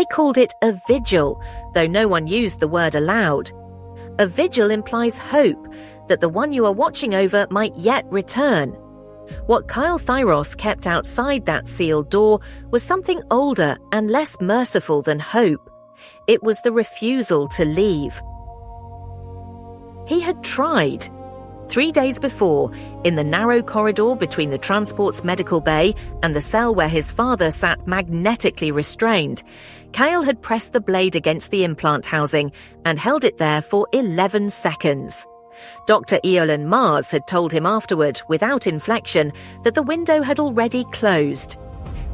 They called it a vigil, though no one used the word aloud. A vigil implies hope that the one you are watching over might yet return. What Kael Thyros kept outside that sealed door was something older and less merciful than hope. It was the refusal to leave. He had tried. 3 days before, in the narrow corridor between the transport's medical bay and the cell where his father sat magnetically restrained, Kael had pressed the blade against the implant housing and held it there for 11 seconds. Dr. Eolan Mars had told him afterward, without inflection, that the window had already closed.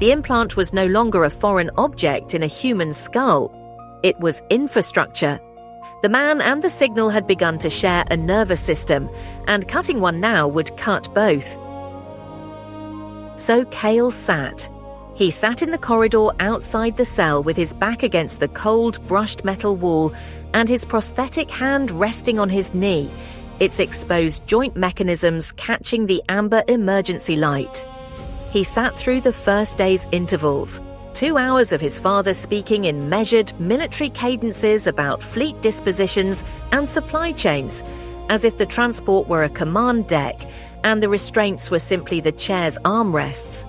The implant was no longer a foreign object in a human skull. It was infrastructure. The man and the signal had begun to share a nervous system, and cutting one now would cut both. So Kael sat. He sat in the corridor outside the cell with his back against the cold, brushed metal wall and his prosthetic hand resting on his knee, its exposed joint mechanisms catching the amber emergency light. He sat through the first day's intervals, 2 hours of his father speaking in measured military cadences about fleet dispositions and supply chains, as if the transport were a command deck and the restraints were simply the chair's armrests.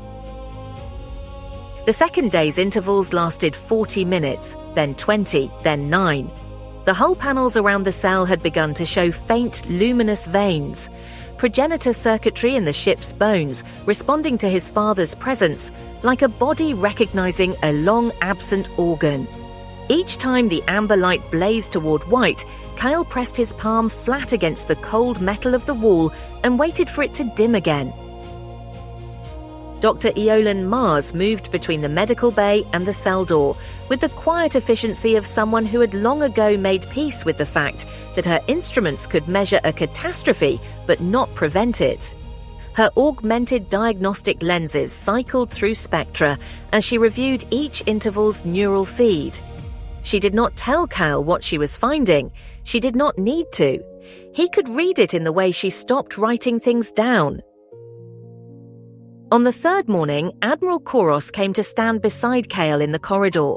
The second day's intervals lasted 40 minutes, then 20, then 9. The hull panels around the cell had begun to show faint, luminous veins, progenitor circuitry in the ship's bones responding to his father's presence, like a body recognizing a long-absent organ. Each time the amber light blazed toward white, Kael pressed his palm flat against the cold metal of the wall and waited for it to dim again. Dr. Eolan Mars moved between the medical bay and the cell door with the quiet efficiency of someone who had long ago made peace with the fact that her instruments could measure a catastrophe but not prevent it. Her augmented diagnostic lenses cycled through spectra as she reviewed each interval's neural feed. She did not tell Kael what she was finding. She did not need to. He could read it in the way she stopped writing things down. On the third morning, Admiral Thyros came to stand beside Kael in the corridor.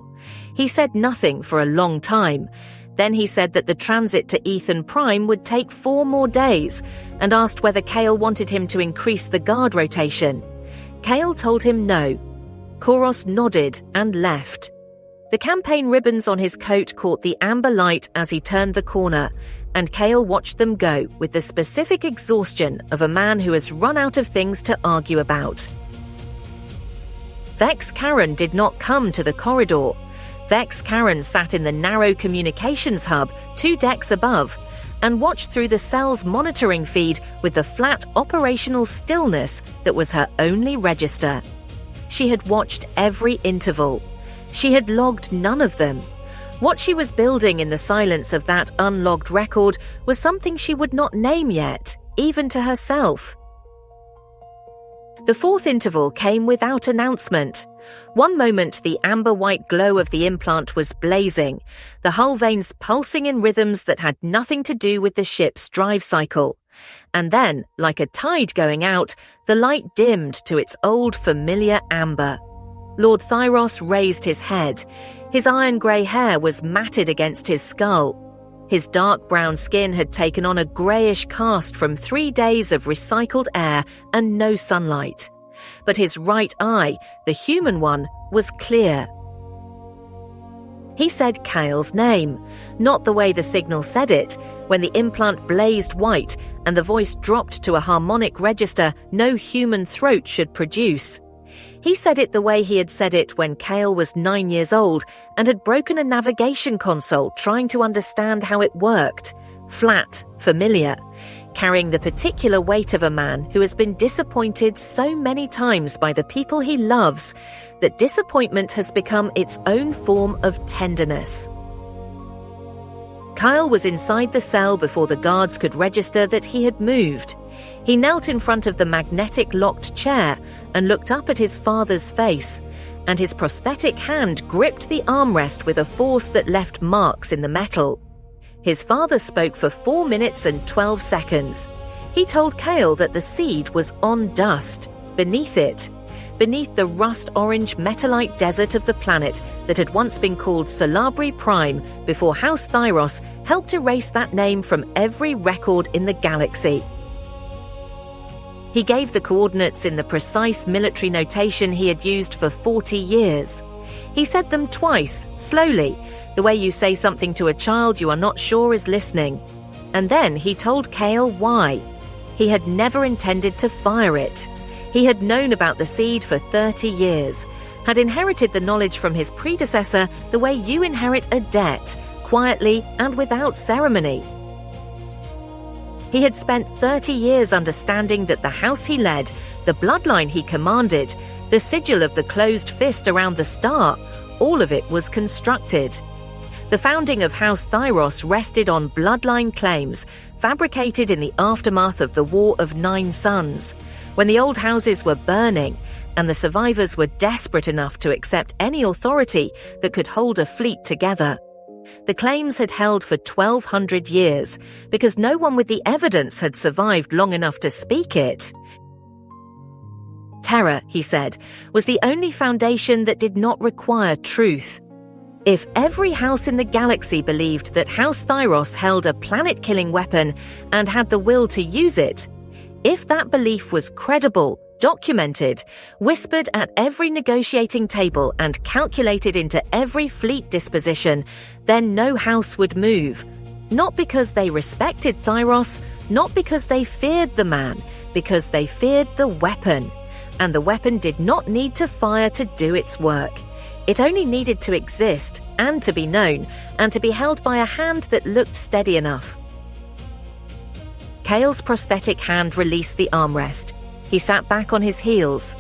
He said nothing for a long time. Then he said that the transit to Ethan Prime would take 4 more days and asked whether Kael wanted him to increase the guard rotation. Kael told him no. Thyros nodded and left. The campaign ribbons on his coat caught the amber light as he turned the corner, and Kael watched them go with the specific exhaustion of a man who has run out of things to argue about. Vex Karen did not come to the corridor. Vex Karen sat in the narrow communications hub 2 decks above and watched through the cell's monitoring feed with the flat operational stillness that was her only register. She had watched every interval. She had logged none of them. What she was building in the silence of that unlogged record was something she would not name yet, even to herself. The fourth interval came without announcement. One moment the amber-white glow of the implant was blazing, the hull veins pulsing in rhythms that had nothing to do with the ship's drive cycle. And then, like a tide going out, the light dimmed to its old familiar amber. Lord Thyros raised his head. His iron-grey hair was matted against his skull. His dark brown skin had taken on a greyish cast from 3 days of recycled air and no sunlight. But his right eye, the human one, was clear. He said Kael's name, not the way the signal said it, when the implant blazed white and the voice dropped to a harmonic register no human throat should produce. He said it the way he had said it when Kael was 9 years old and had broken a navigation console trying to understand how it worked. Flat, familiar, carrying the particular weight of a man who has been disappointed so many times by the people he loves that disappointment has become its own form of tenderness. Kael was inside the cell before the guards could register that he had moved. He knelt in front of the magnetic locked chair and looked up at his father's face, and his prosthetic hand gripped the armrest with a force that left marks in the metal. His father spoke for 4 minutes and 12 seconds. He told Kael that the seed was on dust. Beneath it, beneath the rust-orange metallite desert of the planet that had once been called Solabri Prime before House Thyros helped erase that name from every record in the galaxy. He gave the coordinates in the precise military notation he had used for 40 years. He said them twice, slowly, the way you say something to a child you are not sure is listening. And then he told Kael why. He had never intended to fire it. He had known about the seed for 30 years, had inherited the knowledge from his predecessor the way you inherit a debt, quietly and without ceremony. He had spent 30 years understanding that the house he led, the bloodline he commanded, the sigil of the closed fist around the star, all of it was constructed. The founding of House Thyros rested on bloodline claims, fabricated in the aftermath of the War of 9 Suns, when the old houses were burning and the survivors were desperate enough to accept any authority that could hold a fleet together. The claims had held for 1,200 years because no one with the evidence had survived long enough to speak it. Terror, he said, was the only foundation that did not require truth. If every house in the galaxy believed that House Thyros held a planet-killing weapon and had the will to use it, if that belief was credible, documented, whispered at every negotiating table and calculated into every fleet disposition, then no house would move. Not because they respected Thyros, not because they feared the man, because they feared the weapon. And the weapon did not need to fire to do its work. It only needed to exist and to be known and to be held by a hand that looked steady enough. Kael's prosthetic hand released the armrest. He sat back on his heels.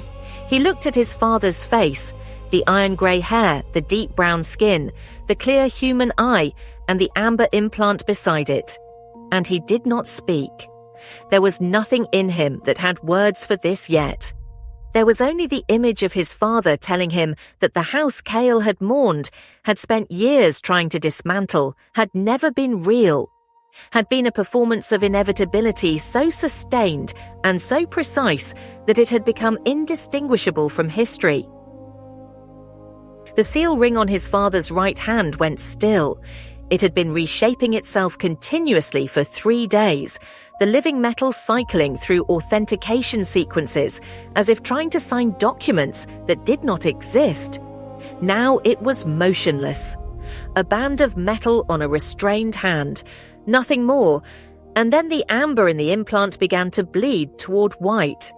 He looked at his father's face, the iron-grey hair, the deep brown skin, the clear human eye, and the amber implant beside it. And he did not speak. There was nothing in him that had words for this yet. There was only the image of his father telling him that the house Kael had mourned, had spent years trying to dismantle, had never been real, had been a performance of inevitability so sustained and so precise that it had become indistinguishable from history. The seal ring on his father's right hand went still. It had been reshaping itself continuously for 3 days, the living metal cycling through authentication sequences, as if trying to sign documents that did not exist. Now it was motionless. A band of metal on a restrained hand, nothing more, and then the amber in the implant began to bleed toward white.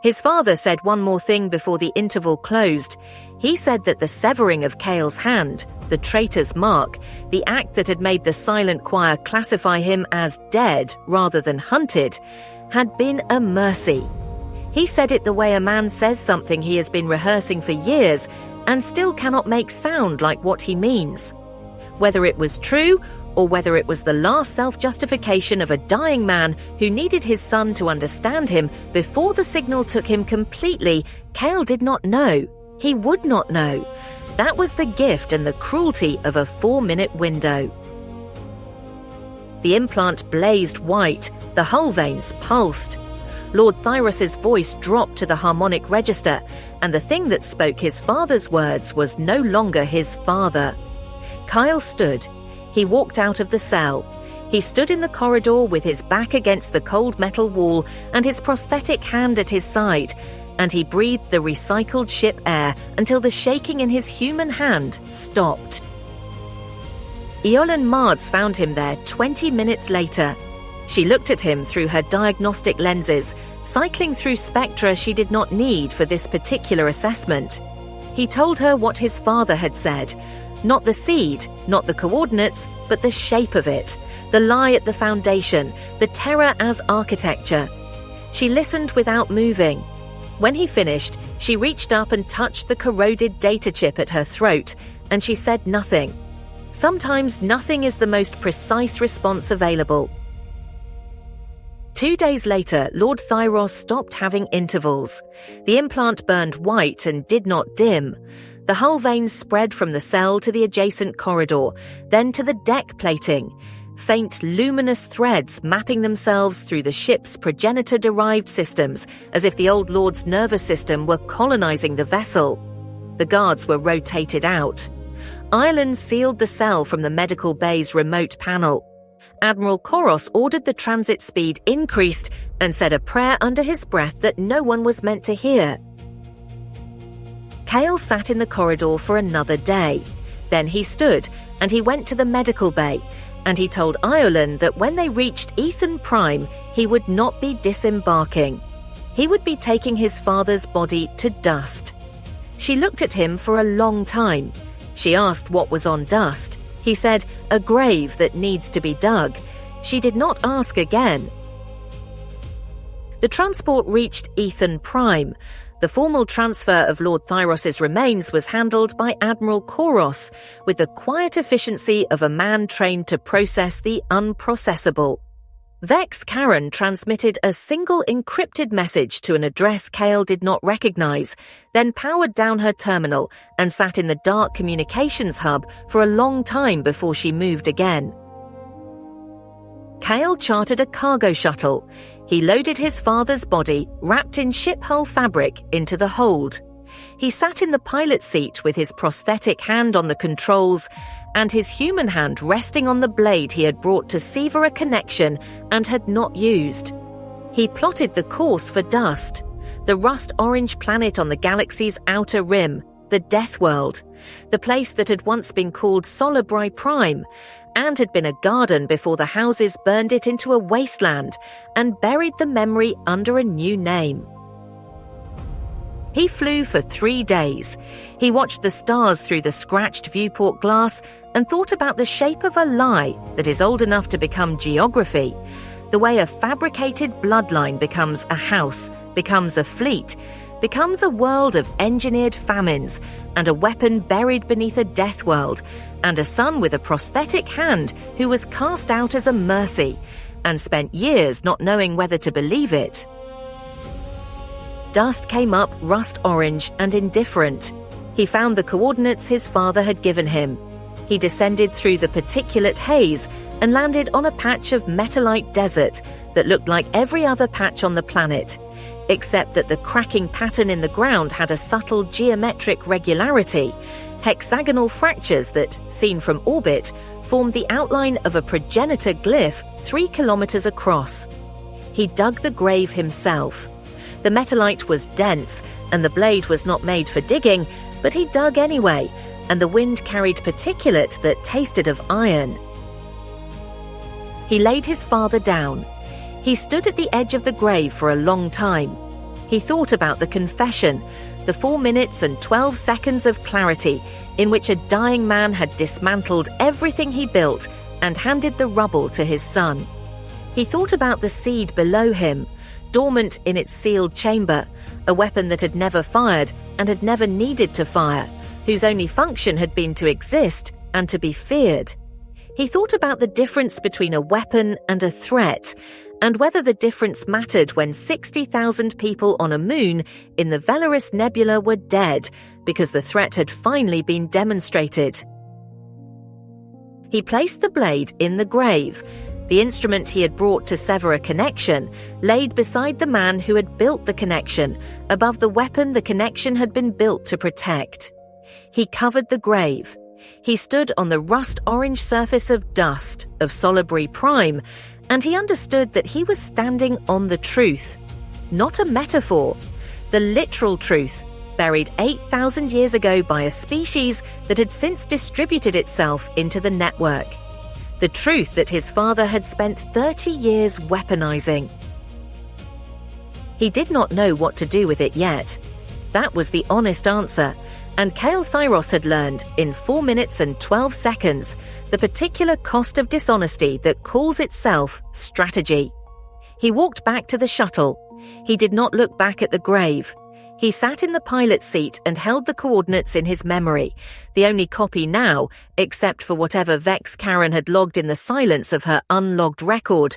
His father said one more thing before the interval closed. He said that the severing of Kael's hand, the traitor's mark, the act that had made the silent choir classify him as dead rather than hunted, had been a mercy. He said it the way a man says something he has been rehearsing for years and still cannot make sound like what he means. Whether it was true or whether it was the last self-justification of a dying man who needed his son to understand him before the signal took him completely, Kael did not know. He would not know. That was the gift and the cruelty of a 4-minute window. The implant blazed white, the hull veins pulsed. Lord Thyros's voice dropped to the harmonic register, and the thing that spoke his father's words was no longer his father. Kael stood. He walked out of the cell. He stood in the corridor with his back against the cold metal wall and his prosthetic hand at his side, and he breathed the recycled ship air until the shaking in his human hand stopped. Eolan Mards found him there 20 minutes later. She looked at him through her diagnostic lenses, cycling through spectra she did not need for this particular assessment. He told her what his father had said. Not the seed, not the coordinates, but the shape of it, the lie at the foundation, the terror as architecture. She listened without moving. When he finished, she reached up and touched the corroded data chip at her throat, and she said nothing. Sometimes nothing is the most precise response available. 2 days later, Lord Thyros stopped having intervals. The implant burned white and did not dim. The hull veins spread from the cell to the adjacent corridor, then to the deck plating. faint luminous threads mapping themselves through the ship's progenitor-derived systems, as if the Old Lord's nervous system were colonizing the vessel. The guards were rotated out. Ireland sealed the cell from the medical bay's remote panel. Admiral Koros ordered the transit speed increased and said a prayer under his breath that no one was meant to hear. Kael sat in the corridor for another day. Then he stood, and he went to the medical bay, and he told Ireland that when they reached Ethan Prime, he would not be disembarking. He would be taking his father's body to dust. She looked at him for a long time. She asked what was on dust. He said, a grave that needs to be dug. She did not ask again. The transport reached Ethan Prime. The formal transfer of Lord Thyros' remains was handled by Admiral Koros with the quiet efficiency of a man trained to process the unprocessable. Vex Karen transmitted a single encrypted message to an address Kael did not recognize, then powered down her terminal and sat in the dark communications hub for a long time before she moved again. Kael chartered a cargo shuttle. He loaded his father's body, wrapped in ship hull fabric, into the hold. He sat in the pilot's seat with his prosthetic hand on the controls and his human hand resting on the blade he had brought to sever a connection and had not used. He plotted the course for dust, the rust-orange planet on the galaxy's outer rim, the Death World, the place that had once been called Solibri Prime, and had been a garden before the houses burned it into a wasteland and buried the memory under a new name. He flew for 3 days. He watched the stars through the scratched viewport glass and thought about the shape of a lie that is old enough to become geography, the way a fabricated bloodline becomes a house, becomes a fleet, becomes a world of engineered famines, and a weapon buried beneath a death world, and a son with a prosthetic hand who was cast out as a mercy, and spent years not knowing whether to believe it. Dust came up rust-orange and indifferent. He found the coordinates his father had given him. He descended through the particulate haze and landed on a patch of metallite desert that looked like every other patch on the planet, except that the cracking pattern in the ground had a subtle geometric regularity, hexagonal fractures that, seen from orbit, formed the outline of a progenitor glyph 3 kilometers across. He dug the grave himself. The metallite was dense, and the blade was not made for digging, but he dug anyway, and the wind carried particulate that tasted of iron. He laid his father down. He stood at the edge of the grave for a long time. He thought about the confession, the 4 minutes and 12 seconds of clarity in which a dying man had dismantled everything he built and handed the rubble to his son. He thought about the seed below him, dormant in its sealed chamber, a weapon that had never fired and had never needed to fire, whose only function had been to exist and to be feared. He thought about the difference between a weapon and a threat, and whether the difference mattered when 60,000 people on a moon in the Velaris Nebula were dead because the threat had finally been demonstrated. He placed the blade in the grave, the instrument he had brought to sever a connection, laid beside the man who had built the connection, above the weapon the connection had been built to protect. He covered the grave. He stood on the rust-orange surface of dust of Solibri Prime, and he understood that he was standing on the truth. Not a metaphor. The literal truth, buried 8,000 years ago by a species that had since distributed itself into the network. The truth that his father had spent 30 years weaponizing. He did not know what to do with it yet. That was the honest answer, and Kael Thyros had learned, in 4 minutes and 12 seconds, the particular cost of dishonesty that calls itself strategy. He walked back to the shuttle. He did not look back at the grave. He sat in the pilot's seat and held the coordinates in his memory, the only copy now, except for whatever Vex Karen had logged in the silence of her unlogged record.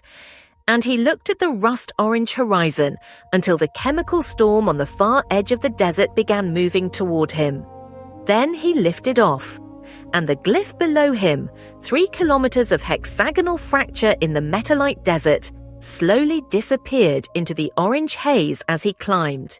And he looked at the rust-orange horizon until the chemical storm on the far edge of the desert began moving toward him. Then he lifted off. and the glyph below him, 3 kilometers of hexagonal fracture in the metalite desert, slowly disappeared into the orange haze as he climbed.